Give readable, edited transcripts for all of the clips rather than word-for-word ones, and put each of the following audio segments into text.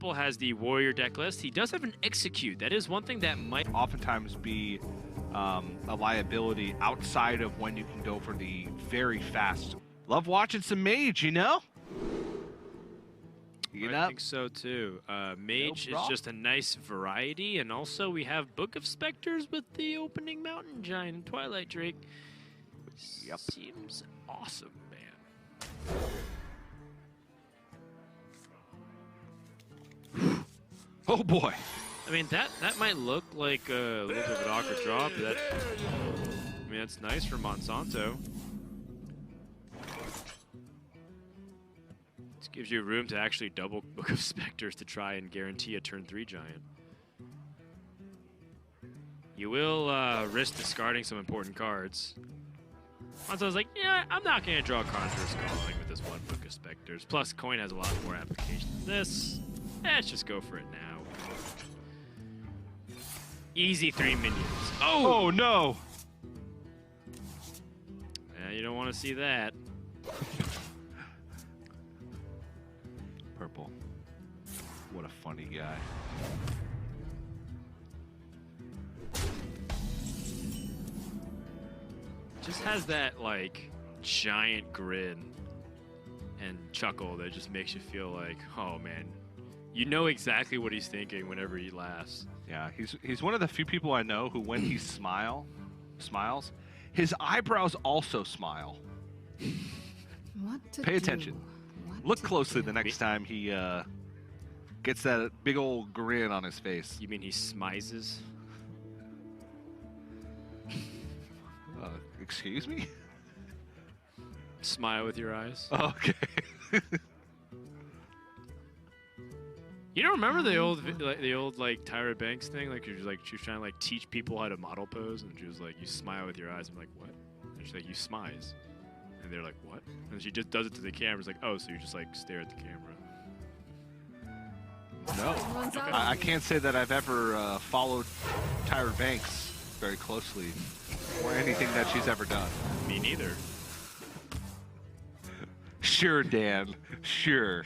purple has the warrior deck list. He does have an execute. That is one thing that might oftentimes be a liability outside of when you can go for the very fast. Love watching some mage, you know? I think so too. Mage is just a nice variety, and also we have Book of Specters with the opening Mountain Giant and Twilight Drake, which seems awesome, man. Oh boy. I mean, that might look like a little bit of an awkward draw, but I mean, that's nice for Monsanto. This gives you room to actually double Book of Specters to try and guarantee a turn 3 giant. You will risk discarding some important cards. Monsanto's like, yeah, I'm not going to draw Conjurer's Calling with this one Book of Specters. Plus, coin has a lot more application than this. Let's just go for it now. Easy 3 minions. Oh no! Yeah, you don't want to see that. Purple. What a funny guy. Just has that, like, giant grin and chuckle that just makes you feel like, oh man, you know exactly what he's thinking whenever he laughs. Yeah, he's one of the few people I know who, when he smiles, his eyebrows also smile. What to Pay attention. What Look to closely do? the next time he gets that big old grin on his face. You mean he smizes? Excuse me? Smile with your eyes. Okay. You don't remember the old Tyra Banks thing? Like, she was trying to like teach people how to model pose, and she was like, "You smile with your eyes." I'm like, "What?" And she's like, "You smize," and they're like, "What?" And she just does it to the camera. It's like, "Oh, so you just like stare at the camera." No, Okay. I can't say that I've ever followed Tyra Banks very closely, or anything that she's ever done. Me neither. Sure, Dan. Sure.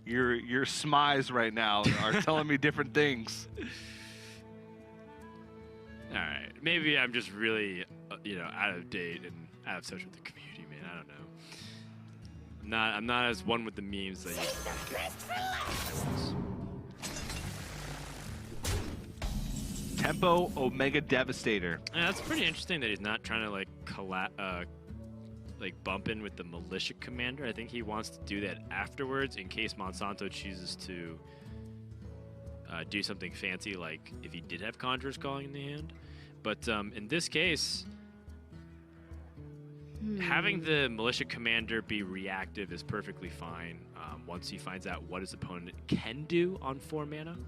Your smize right now are telling me different things. All right, maybe I'm just really, out of date and out of touch with the community, man. I don't know. I'm not as one with the memes that you. Tempo Omega Devastator. Yeah, that's pretty interesting that he's not trying to like bump in with the militia commander. I think he wants to do that afterwards in case Monsanto chooses to do something fancy, like if he did have Conjurer's Calling in the hand. But in this case, having the militia commander be reactive is perfectly fine once he finds out what his opponent can do on 4 mana.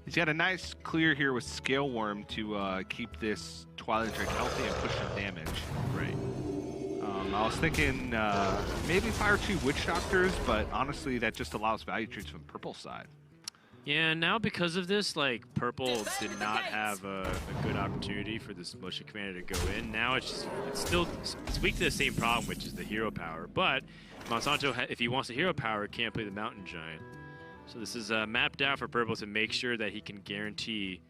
He's got a nice clear here with Scale Worm to keep this Twilight Drake healthy and push some damage. Right. I was thinking maybe fire 2 Witch Doctors, but honestly that just allows value trees from purple side. Yeah, now because of this, like, purple did not have a good opportunity for this militia commander to go in. Now it's weak to the same problem, which is the hero power. But Monsanto, if he wants the hero power, can't play the Mountain Giant. So this is mapped out for purple to make sure that he can guarantee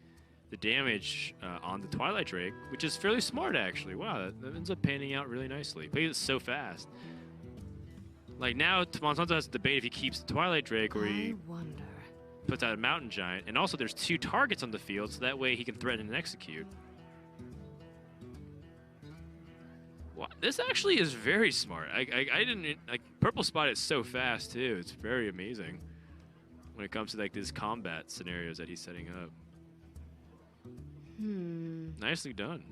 the damage on the Twilight Drake, which is fairly smart, actually. Wow, that ends up panning out really nicely. He plays it so fast. Like, now Monsanto has to debate if he keeps the Twilight Drake or he puts out a Mountain Giant. And also there's 2 targets on the field, so that way he can threaten and execute. Wow, this actually is very smart. I didn't... Like, purple spot is so fast, too. It's very amazing when it comes to, like, these combat scenarios that he's setting up. Nicely done.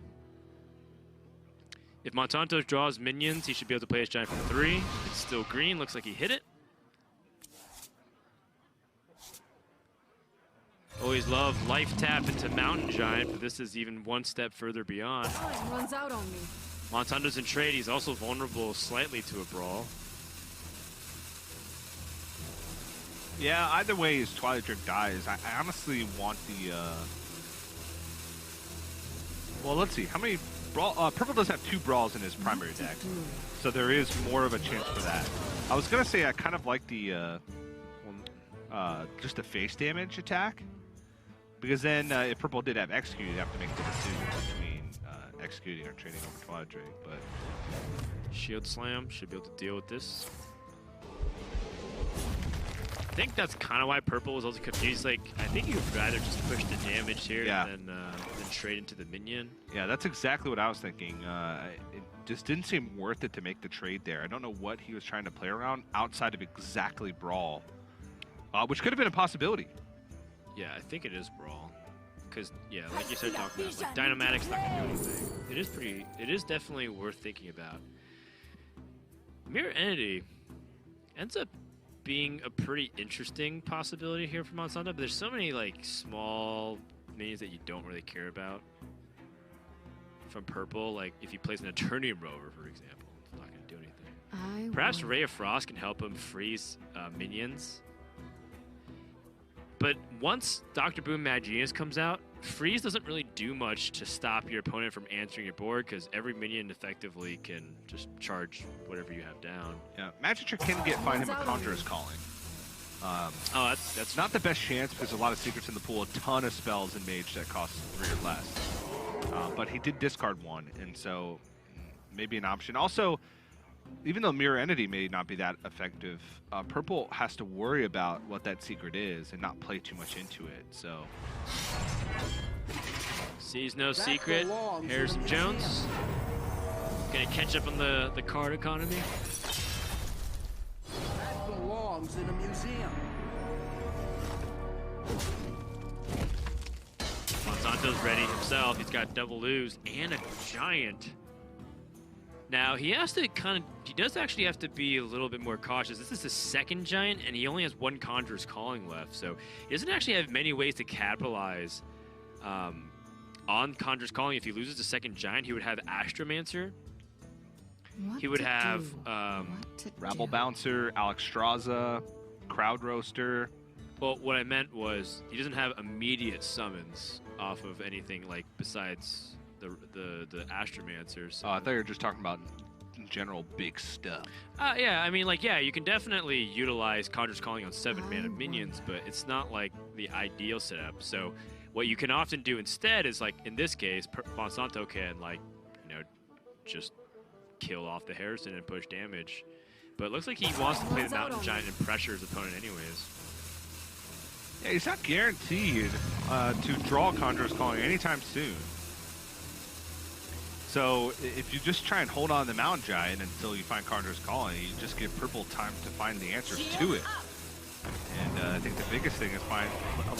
If Monsanto draws minions, he should be able to play his giant for 3. It's still green. Looks like he hit it. Always love life tap into Mountain Giant, but this is even one step further beyond. Oh, it runs out on me. Monsanto's in trade. He's also vulnerable slightly to a brawl. Yeah, either way his Twilight Drake dies. I honestly want the... Well, let's see. How many... Purple does have 2 brawls in his primary deck. So there is more of a chance for that. I was gonna say I kind of like the just the face damage attack, because then if purple did have execute, you'd have to make the decision between executing or trading over Twilight Drake. But Shield Slam should be able to deal with this. I think that's kind of why purple was also confused. Like, I think you'd rather just push the damage here than trade into the minion. Yeah, that's exactly what I was thinking. It just didn't seem worth it to make the trade there. I don't know what he was trying to play around outside of exactly Brawl, which could have been a possibility. Yeah, I think it is Brawl. Because, yeah, like you said, talking about, like, Dynamatic's not going to do anything. It is definitely worth thinking about. Mirror Entity ends up being a pretty interesting possibility here for Monsanto, but there's so many, like, small minions that you don't really care about from purple. Like, if he plays an Eternium Rover, for example, it's not going to do anything. Perhaps Ray of Frost can help him freeze minions. But once Dr. Boom Mad Genius comes out, freeze doesn't really do much to stop your opponent from answering your board, because every minion effectively can just charge whatever you have down. Yeah, Magic Trick can find him a Conjurer's Calling. That's not the best chance because a lot of secrets in the pool, a ton of spells in Mage that cost 3 or less. But he did discard 1, and so maybe an option. Also, even though Mirror Entity may not be that effective, purple has to worry about what that secret is and not play too much into it. So sees no secret. Harrison Jones gonna catch up on the card economy. That belongs in a museum. Monsanto's ready himself. He's got double ooze and a giant. Now he does actually have to be a little bit more cautious. This is the second giant, and he only has 1 Conjurer's Calling left, so he doesn't actually have many ways to capitalize on Conjurer's Calling. If he loses the second giant, he would have Astromancer. He would have Rabble Bouncer, Alexstrasza, Crowd Roaster. Well, what I meant was he doesn't have immediate summons off of anything like besides the Astromancers. Oh, I thought you were just talking about in general big stuff. Yeah, I mean, like, yeah, you can definitely utilize Conjurer's Calling on 7 mana minions, but it's not like the ideal setup. So what you can often do instead is, like, in this case, Monsanto can, like, you know, just kill off the Harrison and push damage. But it looks like he wants to play the Mountain Giant and pressure his opponent anyways. Yeah, he's not guaranteed to draw Conjurer's Calling anytime soon. So if you just try and hold on to the Mountain Giant until you find Conjurer's Calling, you just give purple time to find the answers to it. And I think the biggest thing is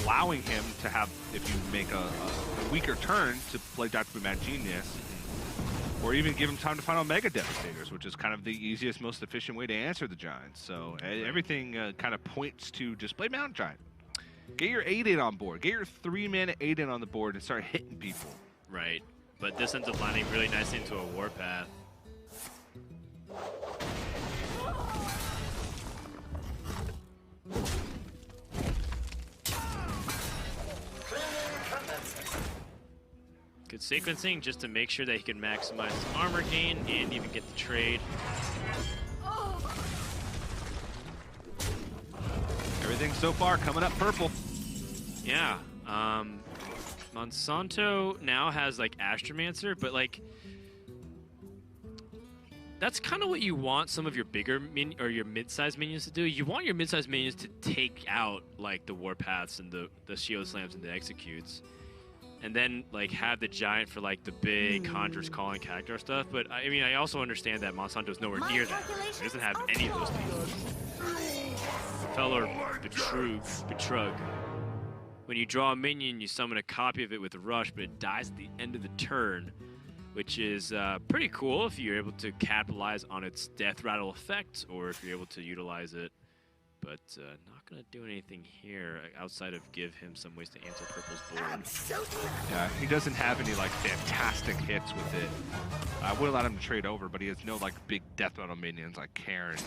allowing him to have, if you make a weaker turn, to play Dr. Boom Mad Genius, or even give him time to find Omega Devastators, which is kind of the easiest, most efficient way to answer the Giants. So everything kind of points to just play Mountain Giant. Get your 8-8 on board. Get your 3-mana 8-8 on the board and start hitting people. Right. But this ends up landing really nicely into a Warpath. Good sequencing just to make sure that he can maximize his armor gain and even get the trade. Everything so far coming up purple. Yeah. Monsanto now has, like, Astromancer, but, like, that's kind of what you want some of your bigger or your mid-sized minions to do. You want your mid-sized minions to take out, like, the Warpaths and the Shield Slams and the Executes, and then, like, have the Giant for, like, the big Conjurer's Calling character stuff. But, I mean, I also understand that Monsanto's nowhere near that. He doesn't have any of those pieces. Feller Betrug. When you draw a minion, you summon a copy of it with a rush, but it dies at the end of the turn, which is pretty cool if you're able to capitalize on its death rattle effect, or if you're able to utilize it. But not going to do anything here outside of give him some ways to answer purple's board. Yeah, he doesn't have any, like, fantastic hits with it. I would allow him to trade over, but he has no, like, big death rattle minions like Karen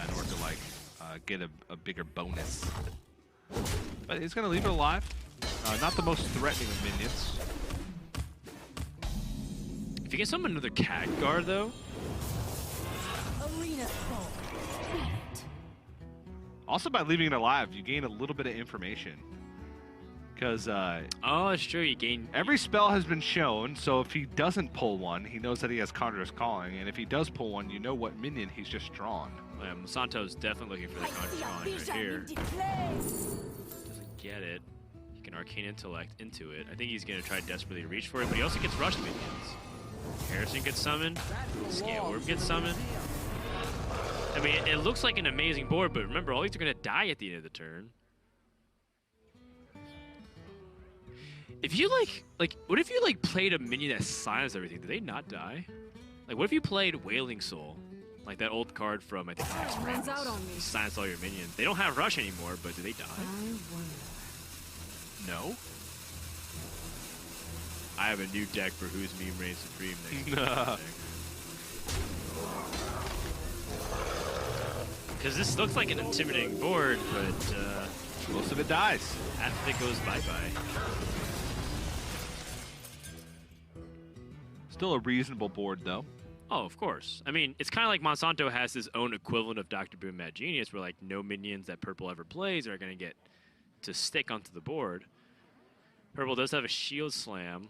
in order to, like, get a bigger bonus. But he's going to leave it alive. Not the most threatening of minions. If you can summon another Cat Guard, though, Also, by leaving it alive, you gain a little bit of information. Because Oh, it's true. You gain. every spell has been shown, so if he doesn't pull one, he knows that he has Conjurer's Calling, and if he does pull one, you know what minion he's just drawn. Monsanto's definitely looking for the Conjurer's Calling right here. Doesn't get it. He can Arcane Intellect into it. I think he's going to try to desperately reach for it, but he also gets Rush minions. Harrison gets summoned. Scale Orb gets summoned. I mean, it looks like an amazing board, but remember, all these are going to die at the end of the turn. If you what if you played a minion that silenced everything? Do they not die? Like, what if you played Wailing Soul, like that old card from I think Max Runs out on me. silence all your minions? They don't have Rush anymore, but do they die? I wonder. No. I have a new deck for whose meme reigns supreme next. Because this looks like an intimidating board, but Most of it dies. half of it goes bye-bye. Still a reasonable board, though. Oh, of course. I mean, it's kind of like Monsanto has his own equivalent of Dr. Boom Mad Genius, where no minions that Purple ever plays are going to get to stick onto the board. Purple does have a Shield Slam.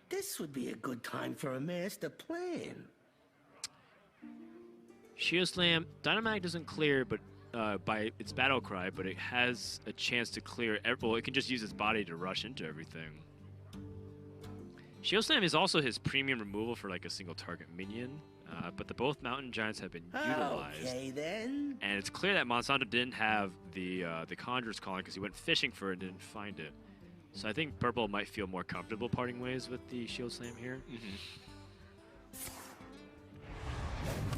This would be a good time for a master plan. Shield Slam, Dynamag doesn't clear, but by its battle cry, but it has a chance to clear. Well, it can just use its body to rush into everything. Shield Slam is also his premium removal for a single target minion, but both Mountain Giants have been utilized. Okay then. And it's clear that Monsanto didn't have the Conjurer's Calling because he went fishing for it and didn't find it. So I think Purple might feel more comfortable parting ways with the Shield Slam here.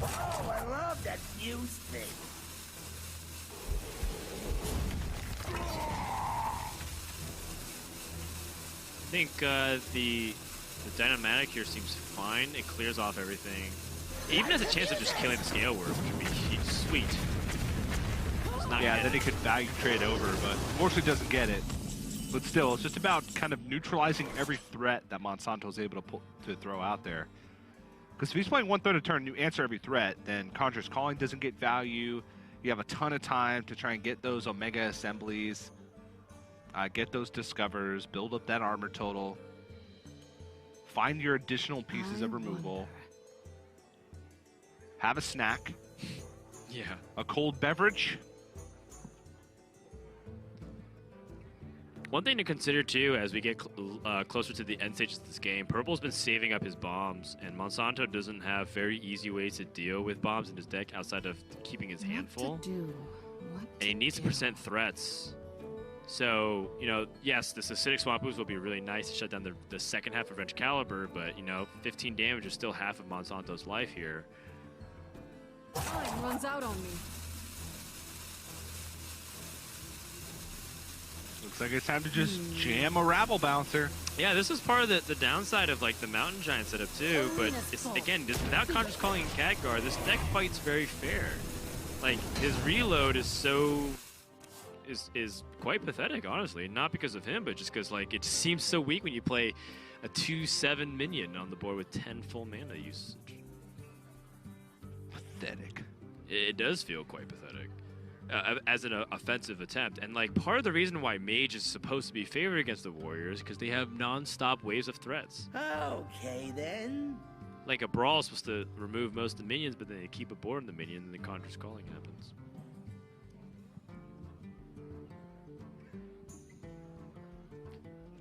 Oh, I love that fuse thing. I think the Dynamatic here seems fine. It clears off everything. It even has a chance of just killing the Scale Worm, which would be sweet. Yeah, then he could value trade over, but unfortunately doesn't get it. But still, it's just about kind of neutralizing every threat that Monsanto's able to throw out there. Because if he's playing 1/3 a turn, you answer every threat, then Conjurer's Calling doesn't get value. You have a ton of time to try and get those Omega Assemblies, get those Discovers, build up that armor total, find your additional pieces of removal, have a snack, Yeah. a cold beverage. One thing to consider too, as we get closer to the end stages of this game, Purple's been saving up his bombs, and Monsanto doesn't have very easy ways to deal with bombs in his deck outside of keeping his hand full. What to do? What And he needs to present threats. So, yes, this acidic swamp boost will be really nice to shut down the second half of Wrench Caliber, but 15 damage is still half of Monsanto's life here. Time runs out on me. Looks like it's time to just jam a Rabble Bouncer. Yeah, this is part of the downside of the Mountain Giant setup too, but it's again, just without Conjurer's Calling and Khadgar, this deck fights very fair. His reload is is quite pathetic, honestly. Not because of him, but just because it just seems so weak when you play a 2/7 minion on the board with 10 full mana usage. Pathetic. It does feel quite pathetic as an offensive attempt. And part of the reason why Mage is supposed to be favored against the Warriors because they have non-stop waves of threats. Okay then. A Brawl is supposed to remove most of the minions, but then they keep a board on the minion, and the Conjurer's Calling happens.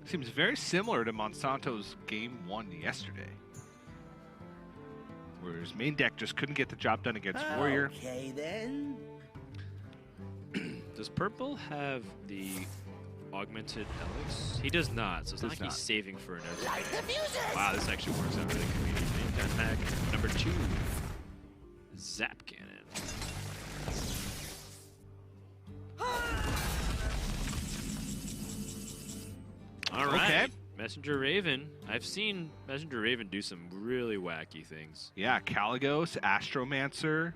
Seems very similar to Monsanto's game 1 yesterday, where his main deck just couldn't get the job done against Warrior. Okay then. Does Purple have the Augmented Elix? He does not, so it's not like he's saving for an extra. Light the fuses. Wow, this actually works out really conveniently. Dynamac number 2. Zap Cannon. All right. Okay. Messenger Raven. I've seen Messenger Raven do some really wacky things. Yeah, Caligos, Astromancer,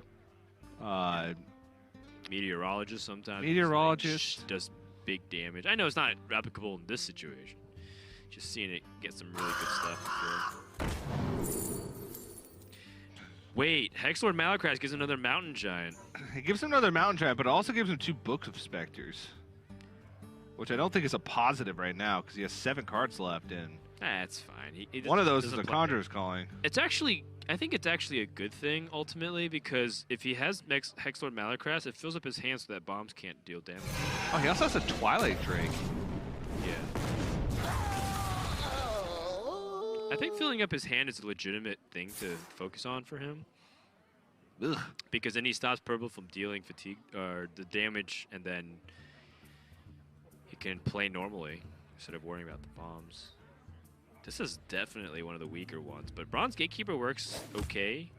Meteorologist sometimes. Meteorologist. Does big damage. I know it's not applicable in this situation. Just seeing it get some really good stuff before. Wait, Hexlord Malacrass gives another Mountain Giant. It gives him another Mountain Giant, but it also gives him 2 Books of Specters. Which I don't think is a positive right now, because he has 7 cards left, and That's fine. one of those is doesn't the play- Conjurer's Calling. It's actually, I think it's actually a good thing ultimately, because if he has Hexlord Malacrass, it fills up his hand so that bombs can't deal damage. Oh, he also has a Twilight Drake. Yeah. I think filling up his hand is a legitimate thing to focus on for him, Ugh. because then he stops purple from dealing fatigue or the damage, and then he can play normally instead of worrying about the bombs. This is definitely one of the weaker ones, but Bronze Gatekeeper works okay.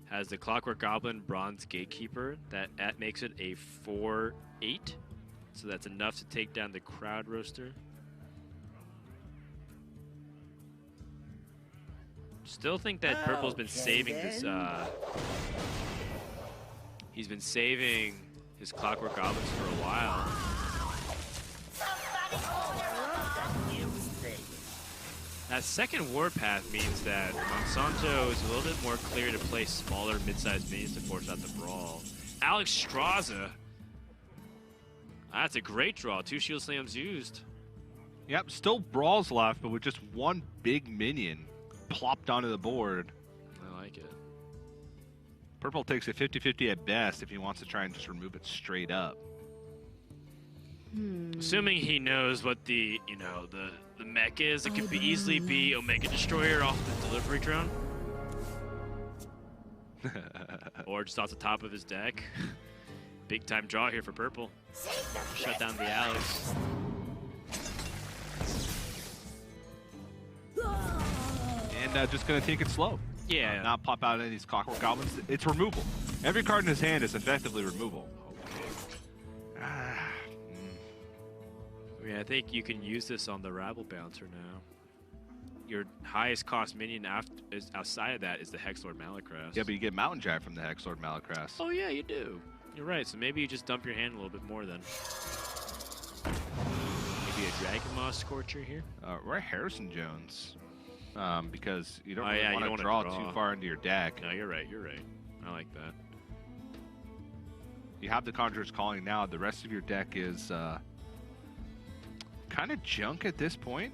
Has the Clockwork Goblin Bronze Gatekeeper. That makes it a 4/8. So that's enough to take down the Crowd Roaster. Still think that Purple's been saving this. He's been saving his Clockwork Goblins for a while. That second Warpath means that Monsanto is a little bit more clear to play smaller mid-sized minions to force out the brawl. Alex Straza. That's a great draw. 2 Shield Slams used. Yep, still Brawls left, but with just 1 big minion plopped onto the board. I like it. Purple takes a 50-50 at best if he wants to try and just remove it straight up. Assuming he knows what the mech is, it could easily be Omega Destroyer off the delivery drone. Or just off the top of his deck. Big time draw here for Purple. Shut down the Alex. And just going to take it slow. Yeah. Not pop out any of these Clockwork Goblins. It's removal. Every card in his hand is effectively removal. I think you can use this on the Rabble Bouncer now. Your highest cost minion outside of that is the Hexlord Malacrass. Yeah, but you get Mountain Giant from the Hexlord Malacrass. Oh yeah, you do. You're right. So maybe you just dump your hand a little bit more then. Maybe a Dragon Moss Scorcher here. Or Harrison Jones. Because you don't Oh, really yeah, you want don't to wanna draw draw. too far into your deck. No, you're right. You're right. I like that. You have the Conjurer's Calling now. The rest of your deck is kind of junk at this point.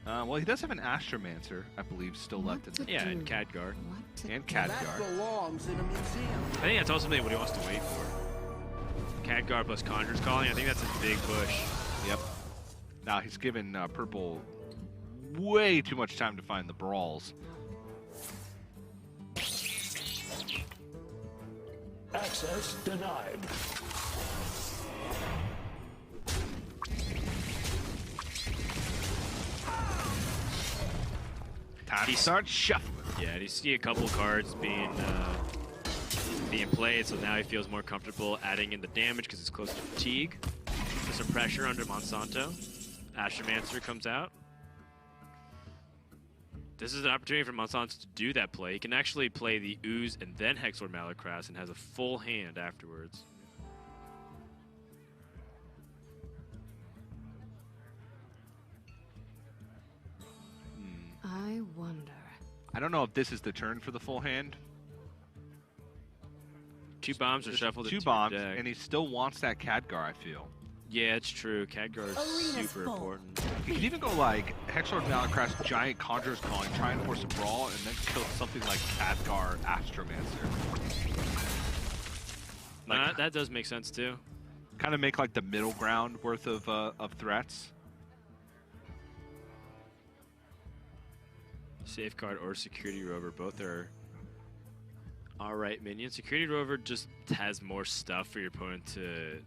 Well, he does have an Astromancer, I believe, still left in the Yeah, and Khadgar. and That Khadgar. belongs in a museum. I think that's also what he wants to wait for. Khadgar plus Conjurer's Calling. I think that's his big push. Yep. Now he's given Purple way too much time to find the brawls. Access denied. Time to start shuffling. Yeah, and you see a couple cards being played, so now he feels more comfortable adding in the damage because it's close to fatigue. Put some pressure under Monsanto. Astromancer comes out. This is an opportunity for Monsanto to do that play. He can actually play the Ooze and then Hexlord Malacrass and has a full hand afterwards. I wonder. I don't know if this is the turn for the full hand. 2 bombs are Just shuffled 2 into bombs, your deck. and he still wants that Khadgar, I feel. Yeah, it's true. Khadgar is Arena's super full. important. You could even go like Hexlord Malacrass, Giant Conjurer's Calling, try and force a brawl, and then kill something like Khadgar, Astromancer. Like, That does make sense too. kind of make like the middle ground worth of threats. Safeguard or Security Rover, both are alright minions. Security Rover just has more stuff for your opponent to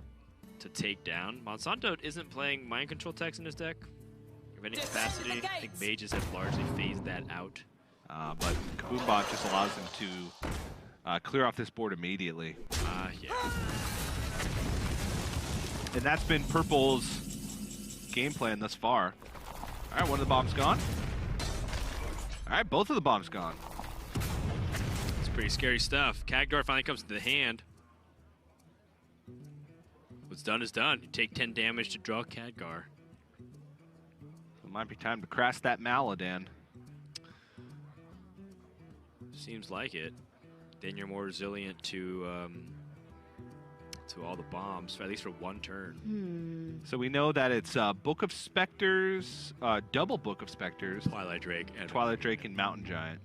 take down. Monsanto isn't playing Mind Control techs in his deck of any capacity. I think mages have largely phased that out. But Kaboombot just allows him to clear off this board immediately. Yeah. And that's been Purple's game plan thus far. All right, one of the bombs gone. All right, both of the bombs gone. It's pretty scary stuff. Khadgar finally comes to the hand. What's done is done. You take 10 damage to draw Khadgar. It might be time to crash that Maladan. Seems like it. Then you're more resilient to all the bombs, at least for one turn. So we know that it's Book of Specters, double Book of Specters, Twilight Drake and Mountain Giant.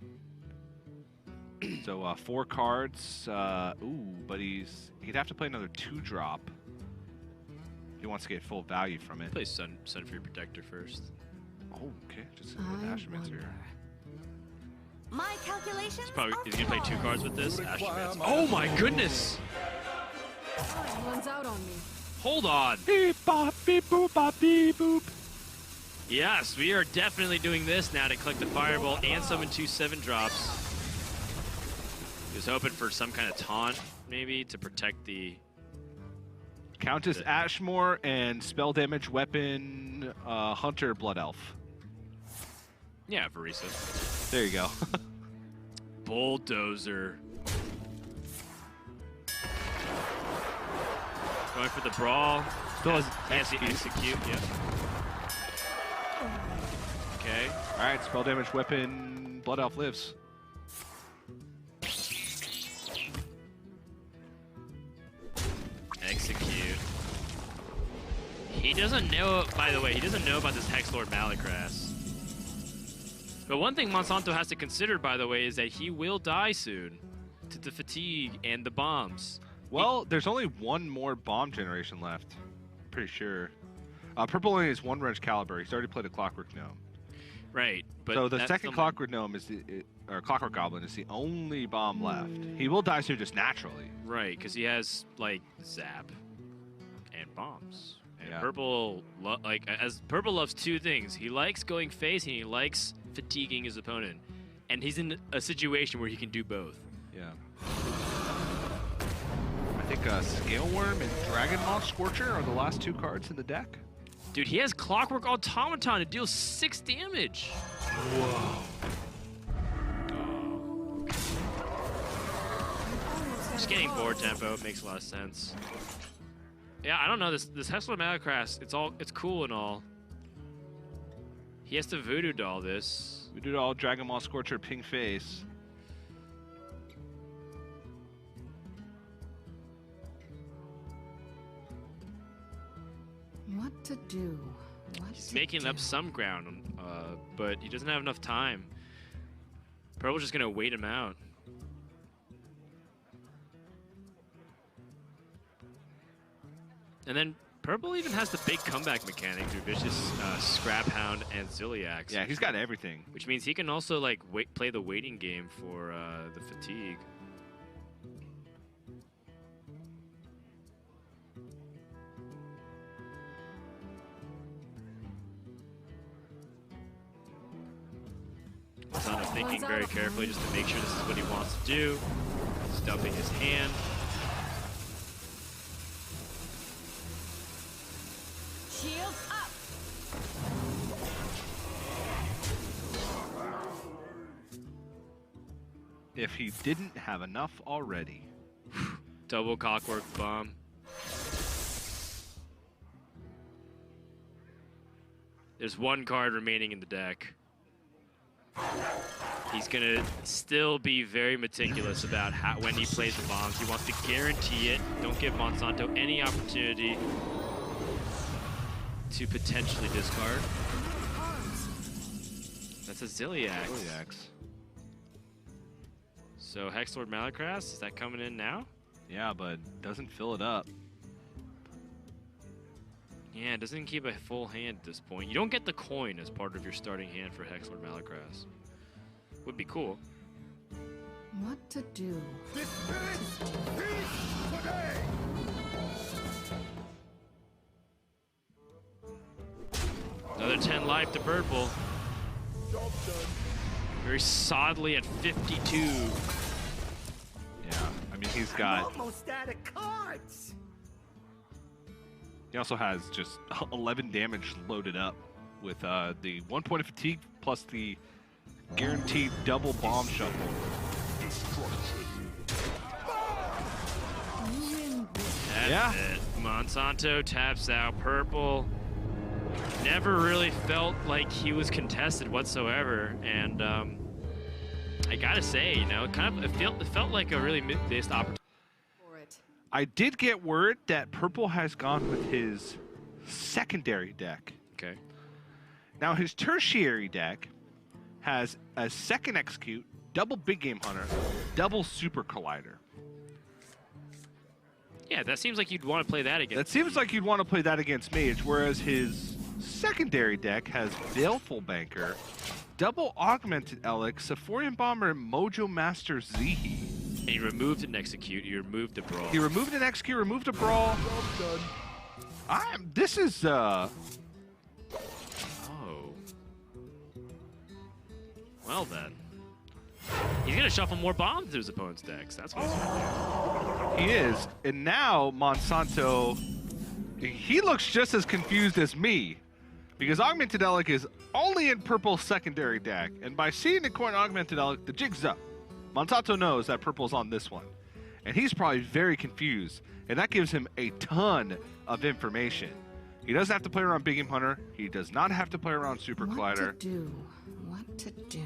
So 4 cards. But he'd have to play another 2-drop. He wants to get full value from it. Play Sunfree Protector first. Oh, okay. Just Ashman's here. My calculations. He's gonna play 2 cards with this. Ashman's. Oh my goodness! Time runs out on me. Hold on. Beep bop beep boop bop beep boop. Yes, we are definitely doing this now to collect the Fireball and summon 2 7-drops. He was hoping for some kind of taunt, maybe, to protect the... Countess Ashmore and spell damage weapon Hunter Blood Elf. Yeah, Varisa. There you go. Bulldozer. Going for the brawl. Still has execute, yeah. Okay. Alright, spell damage weapon Blood Elf lives. Execute. He doesn't know, by the way, he doesn't know about this Hexlord Malacrass. But one thing Monsanto has to consider, by the way, is that he will die soon to the fatigue and the bombs. Well, there's only one more bomb generation left. Pretty sure. Purple only has 1 Wrench Caliber. He's already played a Clockwork Gnome. Right, but so the second Clockwork Gnome is or Clockwork Goblin is the only bomb left. He will die soon just naturally. Right, because he has like Zap and bombs. And Yeah. Purple, as Purple loves 2 things. He likes going face and he likes fatiguing his opponent. And he's in a situation where he can do both. Yeah. I think Scale Worm and Dragon Moth Scorcher are the last 2 cards in the deck. Dude, he has Clockwork Automaton to deal 6 damage. Whoa. Just getting board tempo makes a lot of sense. Yeah, I don't know, this Hexlord Malacrass, it's cool and all. He has to Voodoo Doll this. We do all Dragon Moth Scorcher ping face. What to do? He's making up some ground, but he doesn't have enough time. Purple's just gonna wait him out. And then Purple even has the big comeback mechanic through Vicious, Scrap Hound, and Ziliax. Yeah, he's got everything. Which means he can also like play the waiting game for the fatigue. Monsanto thinking very carefully just to make sure this is what he wants to do. Stumping his hand. Shields up. If he didn't have enough already. Double Clockwork Bomb. There's 1 card remaining in the deck. He's gonna still be very meticulous about when he plays the bombs. He wants to guarantee it. Don't give Monsanto any opportunity to potentially discard. That's a Ziliax. So Hexlord Malacrass, is that coming in now? Yeah, but doesn't fill it up. Yeah, it doesn't keep a full hand at this point. You don't get the coin as part of your starting hand for Hexlord Malacrass. Would be cool. What to do? Another 10 life to Purple. Very solidly at 52. Yeah, I mean he's got. Almost out of cards. He also has just 11 damage loaded up with the 1 point of fatigue plus the guaranteed double bomb shuffle. That's it. Monsanto taps out purple. Never really felt like he was contested whatsoever, and I gotta say, you know, it felt like a really missed opportunity. For it. I did get word that purple has gone with his secondary deck. Okay. Now his tertiary deck has a second execute, double big game hunter, double super collider. Yeah, that seems like you'd want to play that again. That seems like you'd want to play that against Mage, whereas his secondary deck has Baleful Banker, double Augmented Elix, Sephorian Bomber, and Mojo Master Zihi. And you removed an execute, you removed the brawl. He removed an execute, removed a brawl. This is Oh. Well then. He's gonna shuffle more bombs to his opponent's decks. That's what he's gonna he is, and now Monsanto, he looks just as confused as me, because Augmented Elix is only in purple's secondary deck, and by seeing the coin Augmented Elix, the jig's up. Monsanto knows that purple's on this one, and he's probably very confused, and that gives him a ton of information. He doesn't have to play around Big Game Hunter. He does not have to play around Super Collider. What to do? What to do? do.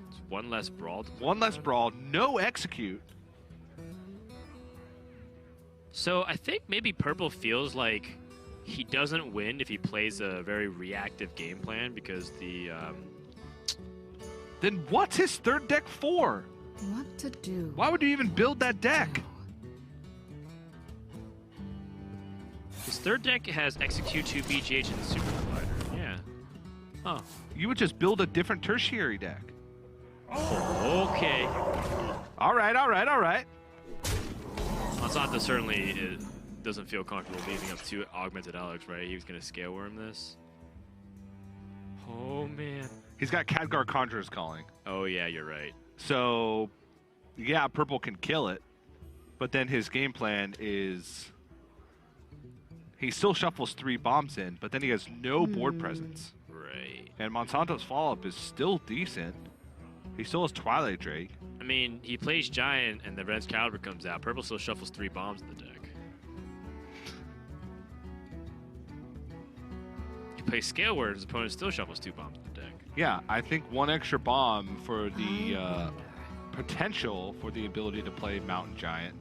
It's one less brawl. One less brawl, no execute. So I think maybe purple feels like he doesn't win if he plays a very reactive game plan because the Then what's his third deck for? What to do? Why would you even build that deck? his third deck has execute 2 BGH and super collider. Yeah. Oh. You would just build a different tertiary deck. Okay. All right, all right, all right. Monsanto certainly doesn't feel comfortable leaving up to Augmented Elix, right? He was going to scale worm this. Oh, man. He's got Khadgar Conjurer's Calling. Oh, yeah, you're right. So, yeah, purple can kill it. But then his game plan is... He still shuffles 3 bombs in, but then he has no board presence. Right. And Monsanto's follow-up is still decent. He still has Twilight Drake. I mean, he plays Giant, and the Ren's Caliber comes out. Purple still shuffles 3 bombs in the deck. He plays Scale Word, his opponent still shuffles 2 bombs in the deck. Yeah, I think 1 extra bomb for the potential for the ability to play Mountain Giant.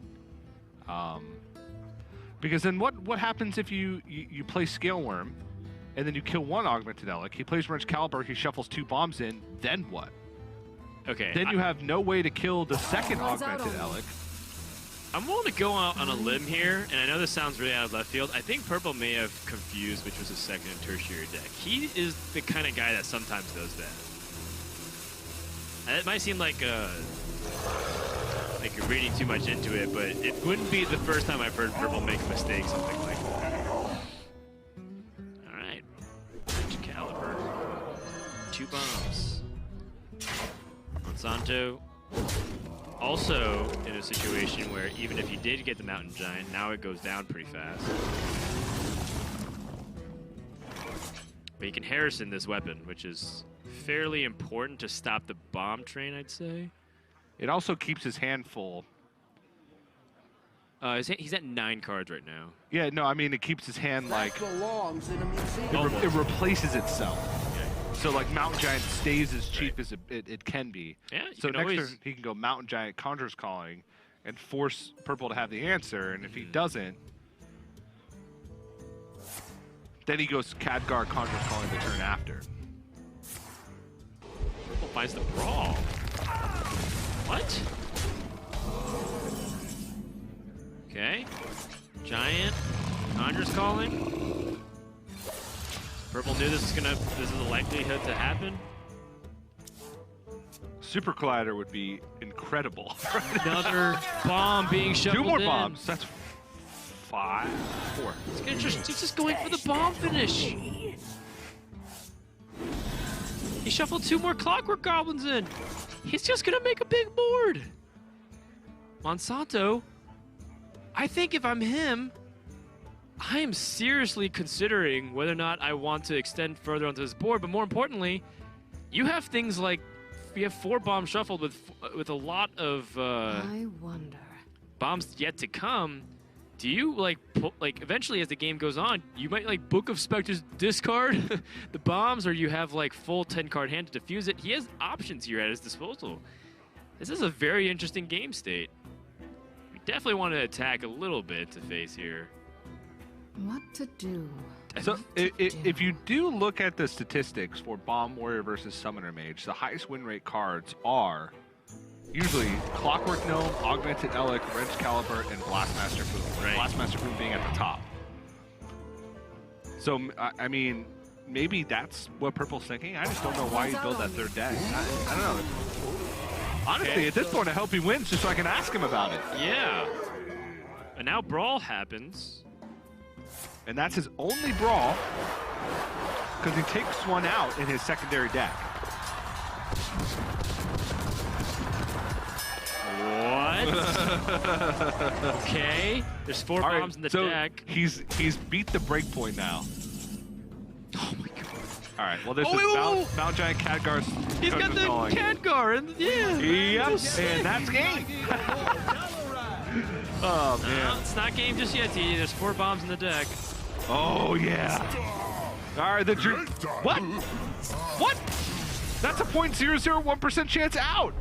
Because then what happens if you play Scale Worm, and then you kill 1 Augmented Elix? He plays Wrench Caliber, he shuffles 2 bombs in, then what? Okay. Then you have no way to kill the second Runs out Augmented on me. Elix. I'm willing to go out on a limb here, and I know this sounds really out of left field. I think Purple may have confused which was his second and tertiary deck. He is the kind of guy that sometimes does that. It might seem like you're reading too much into it, but it wouldn't be the first time I've heard Purple make a mistake, something like that. All right. Wrench Caliber. 2 bombs. Monsanto also in a situation where even if he did get the Mountain Giant, now it goes down pretty fast. But he can Harrison this weapon, which is fairly important to stop the bomb train, I'd say. It also keeps his hand full. He's at 9 cards right now. Yeah, no, I mean, it keeps his hand like... That belongs in a museum. It replaces itself. Okay. So, like, Mountain Giant stays as cheap as it can be. Yeah, you So can next always... turn, he can go Mountain Giant Conjurer's Calling and force Purple to have the answer, and if he doesn't, then he goes Khadgar Conjurer's Calling the turn after. Purple finds the brawl. What? Okay. Giant. Conjurer's Calling. Purple knew this is a likelihood to happen. Super Collider would be incredible. Another bomb being shuffled 2 more in. bombs. That's 5, 4. He's just going for the bomb finish. He shuffled 2 more Clockwork Goblins in. He's just gonna make a big board. Monsanto, I think if I'm him, I am seriously considering whether or not I want to extend further onto this board. But more importantly, you have things like we have 4 bombs shuffled with a lot of I wonder. bombs yet to come. Do you like eventually as the game goes on, you might like Book of Spectres discard the bombs, or you have like full 10-card hand to defuse it. He has options here at his disposal. This is a very interesting game state. We definitely want to attack a little bit to face here. What to do? So if you do look at the statistics for Bomb Warrior versus Summoner Mage, the highest win rate cards are usually Clockwork Gnome, Augmented Elec, Wrench Caliber, and Blastmaster Boom. Right. Blastmaster Boom being at the top. So, I mean, maybe that's what Purple's thinking. I just don't know why he built that third deck. I don't know. Honestly, Okay. at this point, I hope he wins just so I can ask him about it. Yeah. And now Brawl happens. And that's his only Brawl, because he takes one out in his secondary deck. What? Okay. There's 4 All right, bombs in the so deck. he's beat the breakpoint now. Oh my god. All right, well, there's Oh, this wait. Mount Giant Khadgar. He's got the Khadgar and yeah. Yep, and that's game. Oh, No, man. it's not game just yet, T. There's 4 bombs in the deck. Oh, yeah. All right, the what? What? That's a 0.001% chance out.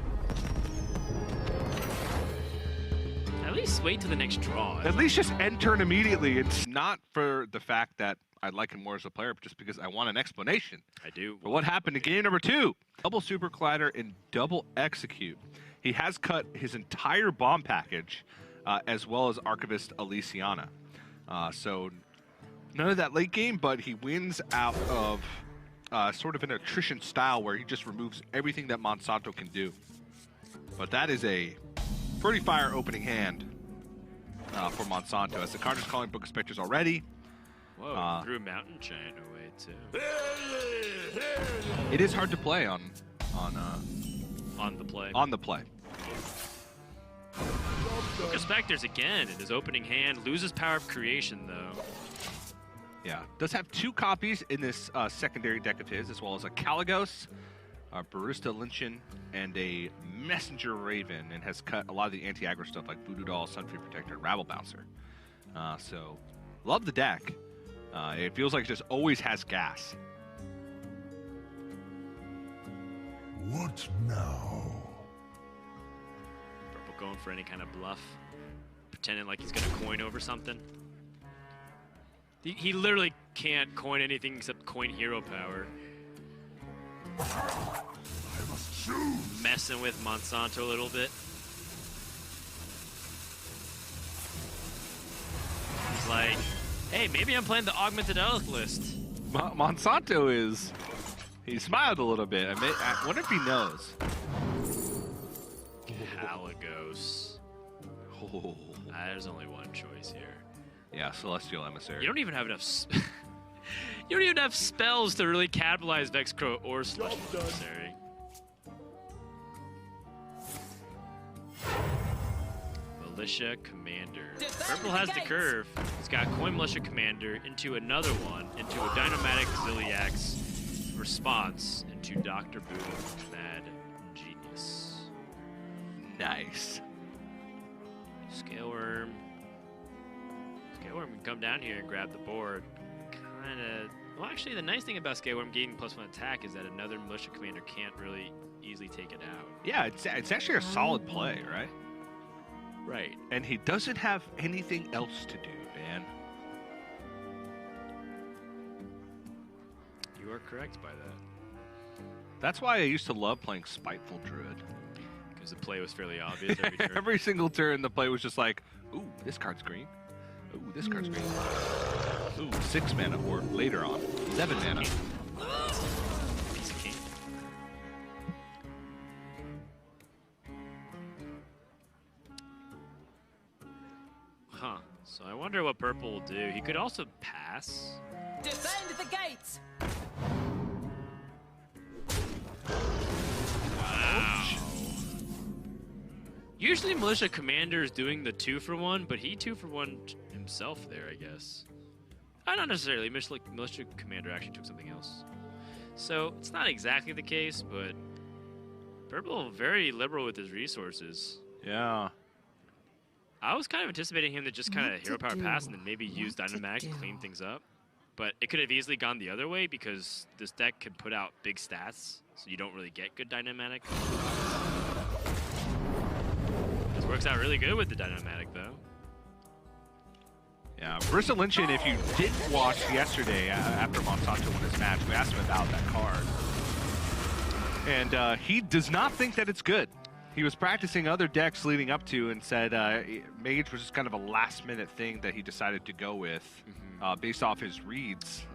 At least wait till the next draw. At least just end turn immediately. It's not for the fact that I like him more as a player, but just because I want an explanation I do. for what happened in game number 2. Double Super Collider and double Execute. He has cut his entire bomb package, as well as Archivist Elysiana. So none of that late game, but he wins out of sort of an attrition style where he just removes everything that Monsanto can do. But that is a pretty fire opening hand for Monsanto, as the card is calling Book of Spectres already. Whoa, threw Mountain Giant away too. It is hard to play on the play. on the play. Book of Spectres again in his opening hand. Loses Power of Creation though. Yeah, does have 2 copies in this secondary deck of his, as well as a Caligos, a Barista Lynchin, and a Messenger Raven, and has cut a lot of the anti-aggro stuff like Voodoo Doll, Suntree Protector, and Rabble Bouncer. So, love the deck. It feels like it just always has gas. What now? Purple going for any kind of bluff. Pretending like he's gonna coin over something. He literally can't coin anything except coin hero power. I must choose. Messing with Monsanto a little bit. He's like, hey, maybe I'm playing the Augmented Elec list. Monsanto is... He smiled a little bit. I wonder if he knows. Caligos. Oh. There's only one choice here. Yeah, Celestial Emissary. You don't even have enough. You don't even have spells to really capitalize Vexcrow or Celestial Emissary. Militia Commander. Purple has the curve. He's got Coin Militia Commander into another one, into a Dynamatic Ziliax response, into Dr. Boom Mad Genius. Nice. Scaleworm. Scaleworm can come down here and grab the board. Kinda. Well, actually, the nice thing about Scaleworm gaining +1 attack is that another Militia Commander can't really easily take it out. Yeah, it's actually a solid play, right? Right. And he doesn't have anything else to do, man. You are correct by that. That's why I used to love playing Spiteful Druid. Because the play was fairly obvious every turn. Every single turn, the play was just like, ooh, this card's green. Ooh, this card's green. Ooh, 6 mana, or later on, 7 mana. Piece of cake. Huh. So I wonder what purple will do. He could also pass. Defend the gates! Wow. Usually Militia Commander is doing the 2-for-1, but he 2-for-1 himself there, I guess. Not necessarily. Militia Commander actually took something else. So it's not exactly the case, but purple very liberal with his resources. Yeah. I was kind of anticipating him to just kind of What to hero power do? pass and then maybe use What to Dynamatic to clean do? things up. But it could have easily gone the other way because this deck can put out big stats, so you don't really get good Dynamatic. This works out really good with the Dynamatic, though. Yeah, Bristol Lynchon, if you didn't watch yesterday after Monsanto won his match, we asked him about that card. And he does not think that it's good. He was practicing other decks leading up to and said Mage was just kind of a last-minute thing that he decided to go with based off his reads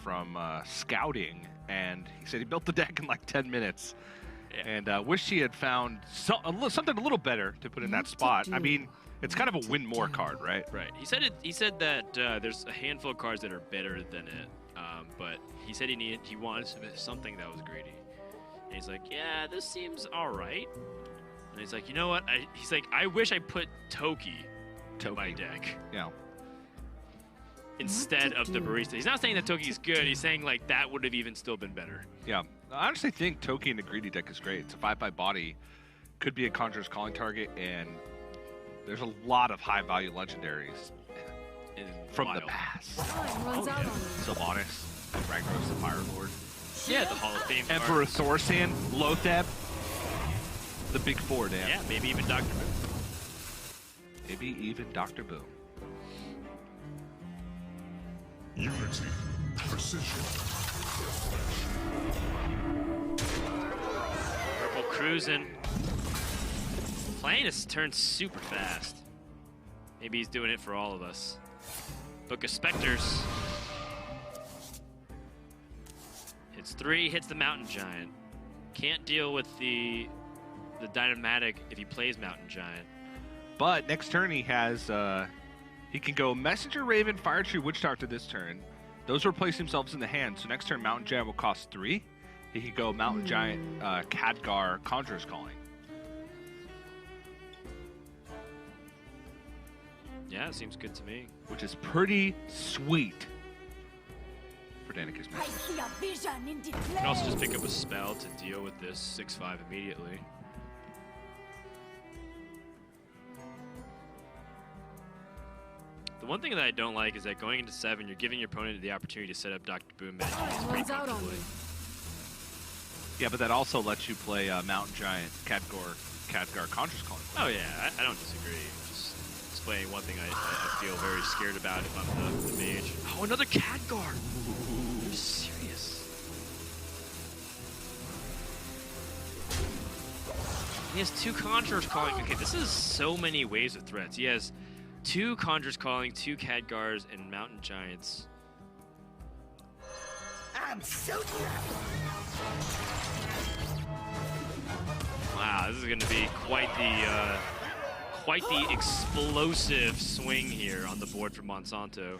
from scouting. And he said he built the deck in like 10 minutes. Yeah. And wished he had found something a little better to put in that spot. I mean, it's kind of a win more card, right? Right. He said that there's a handful of cards that are better than it, but he said he wanted something that was greedy. And he's like, yeah, this seems all right. And he's like, you know what? He's like, I wish I put Toki to my deck Yeah. instead to of the do? Barista. He's not saying that Toki's good. He's saying like that would have even still been better. Yeah. I honestly think Toki in the greedy deck is great. It's a 5/5 body, could be a Conjurer's Calling target, and there's a lot of high-value legendaries from the Wild. past. Time runs out on me. Sylvanas, Ragnaros the Fire Lord, Yeah, the Hall of Fame Emperor card. Thorsan, Lotheb, the big four, Dan. Yeah, maybe even Dr. Boom. Maybe even Dr. Boom. Unity. Precision. Purple cruising. Playing this turn super fast. Maybe he's doing it for all of us. Book of Specters. Hits 3, hits the Mountain Giant. Can't deal with the Dynamatic if he plays Mountain Giant. But next turn he has, he can go Messenger Raven, Fire Tree, Witch Doctor this turn. Those replace themselves in the hand. So next turn Mountain Giant will cost 3. He can go Mountain Giant, Khadgar, Conjurer's Calling. Yeah, it seems good to me. Which is pretty sweet for Danica's I match. see a vision in the You can also just pick up a spell to deal with this 6/5 immediately. The one thing that I don't like is that going into 7, you're giving your opponent the opportunity to set up Dr. Boom magic pretty Runs out on me. comfortably. Yeah, but that also lets you play Mountain Giant, Khadgar, Conjurer's Calling. Oh yeah, I don't disagree. Just explaining one thing I feel very scared about if I'm the mage. Oh, another Khadgar! Are you serious? He has 2 Conjurers Calling. Okay, this is so many waves of threats. He has 2 Conjurers Calling, 2 Khadgars, and Mountain Giants. I'm so glad. Wow, this is going to be quite the explosive swing here on the board for Monsanto.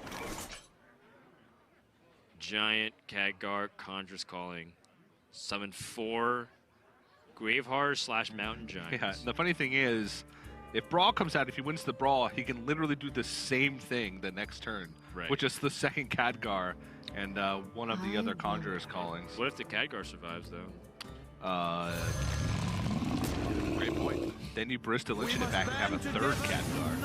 Giant, Khadgar, Conjurer's Calling. Summon 4 Gravehearts / Mountain Giants. Yeah, the funny thing is, if Brawl comes out, if he wins the Brawl, he can literally do the same thing the next turn. Right. Which is the second Khadgar and one of the other Conjurer's Callings. What if the Khadgar survives, though? Great point. Then you Barista Lynch it back and have a third Khadgar.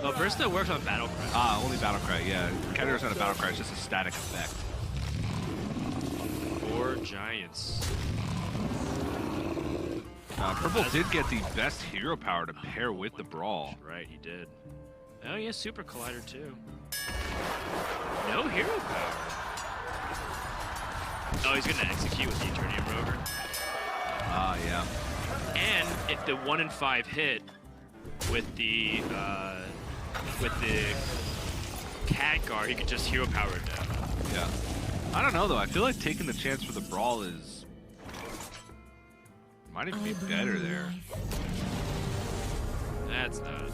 Oh, Barista works on Battlecry. Only Battlecry, yeah. Khadgar's not a Battlecry, it's just a static effect. 4 Giants. Purple did get the best hero power to pair with the Brawl. Right, he did. Oh, he has Super Collider, too. No hero power. Oh, he's going to execute with the Eternium Rover. Yeah. And if the 1 in 5 hit with the Khadgar, he could just hero power it down. Yeah. I don't know, though. I feel like taking the chance for the Brawl is... might even be better there. That's not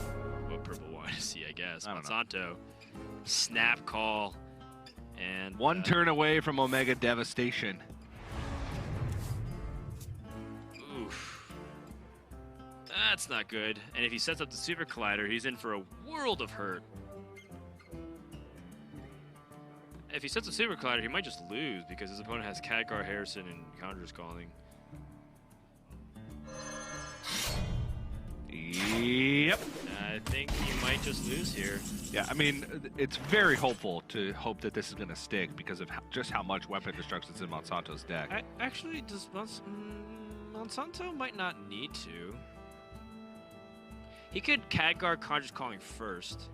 what Purple wanted to see, I guess. I don't know. Monsanto, Snap Call, and... One turn away from Omega Devastation. Oof. That's not good. And if he sets up the Super Collider, he's in for a world of hurt. If he sets a Super Collider, he might just lose because his opponent has Khadgar, Harrison, and Conjurer's Calling. Yep. I think you might just lose here. Yeah, I mean, it's very hopeful to hope that this is going to stick because of just how much weapon destruction is in Monsanto's deck. Actually, does Monsanto might not need to. He could Khadgar Conjures Calling first,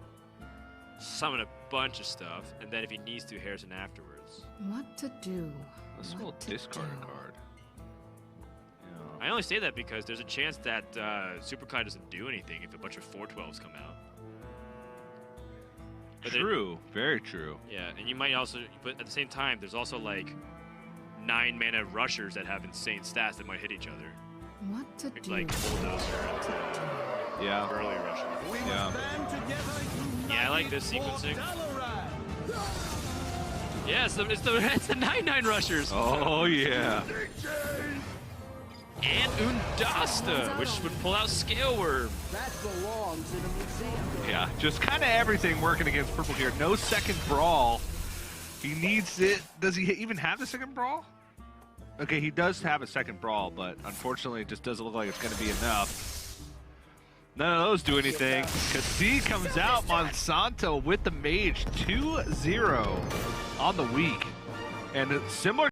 summon a bunch of stuff, and then if he needs to, Harrison afterwards. What to do? Let's go What to discard do? a card. I only say that because there's a chance that Super Clyde doesn't do anything if a bunch of 412s come out. But True, very true. Yeah, and you might also, but at the same time, there's also like 9 mana rushers that have insane stats that might hit each other. What to do? Like Bulldozer and Yeah. early rusher. Yeah. Yeah, I like this sequencing. Yeah, it's the 9/9 rushers. Oh, yeah. And Undasta, which would pull out Scale Worm. That belongs in a museum. Yeah, just kind of everything working against purple here. No second brawl. He needs it. Does he even have the second brawl? Okay, he does have a second brawl, but unfortunately it just doesn't look like it's going to be enough. None of those do anything. Kasi comes out, Monsanto with the mage 2-0 on the week. And it's similar